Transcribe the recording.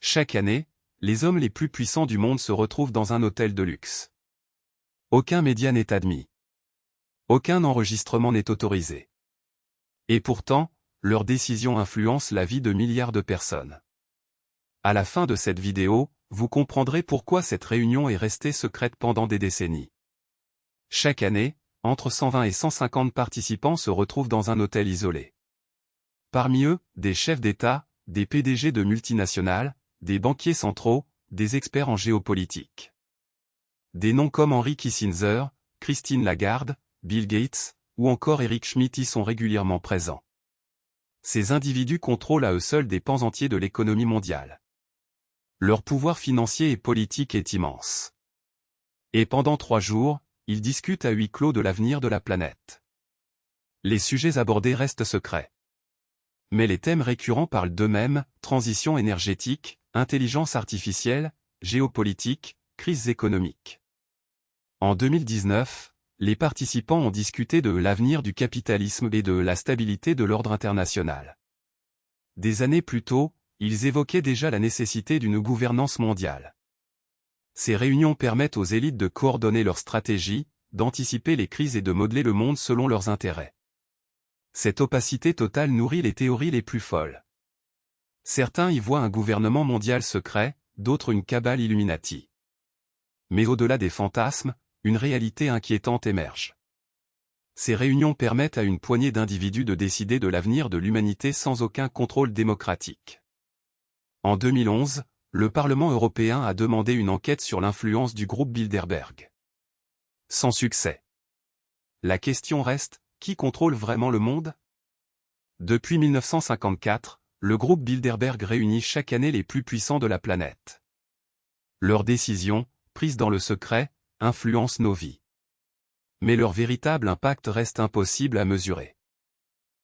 Chaque année, les hommes les plus puissants du monde se retrouvent dans un hôtel de luxe. Aucun média n'est admis. Aucun enregistrement n'est autorisé. Et pourtant, leurs décisions influencent la vie de milliards de personnes. À la fin de cette vidéo, vous comprendrez pourquoi cette réunion est restée secrète pendant des décennies. Chaque année, entre 120 et 150 participants se retrouvent dans un hôtel isolé. Parmi eux, des chefs d'État, des PDG de multinationales, des banquiers centraux, des experts en géopolitique. Des noms comme Henry Kissinger, Christine Lagarde, Bill Gates, ou encore Eric Schmidt y sont régulièrement présents. Ces individus contrôlent à eux seuls des pans entiers de l'économie mondiale. Leur pouvoir financier et politique est immense. Et pendant 3 jours, ils discutent à huis clos de l'avenir de la planète. Les sujets abordés restent secrets. Mais les thèmes récurrents parlent d'eux-mêmes: transition énergétique, intelligence artificielle, géopolitique, crises économiques. En 2019, les participants ont discuté de l'avenir du capitalisme et de la stabilité de l'ordre international. Des années plus tôt, ils évoquaient déjà la nécessité d'une gouvernance mondiale. Ces réunions permettent aux élites de coordonner leurs stratégies, d'anticiper les crises et de modeler le monde selon leurs intérêts. Cette opacité totale nourrit les théories les plus folles. Certains y voient un gouvernement mondial secret, d'autres une cabale Illuminati. Mais au-delà des fantasmes, une réalité inquiétante émerge. Ces réunions permettent à une poignée d'individus de décider de l'avenir de l'humanité sans aucun contrôle démocratique. En 2011, le Parlement européen a demandé une enquête sur l'influence du groupe Bilderberg. Sans succès. La question reste: qui contrôle vraiment le monde? Depuis 1954, le groupe Bilderberg réunit chaque année les plus puissants de la planète. Leurs décisions, prises dans le secret, influencent nos vies. Mais leur véritable impact reste impossible à mesurer.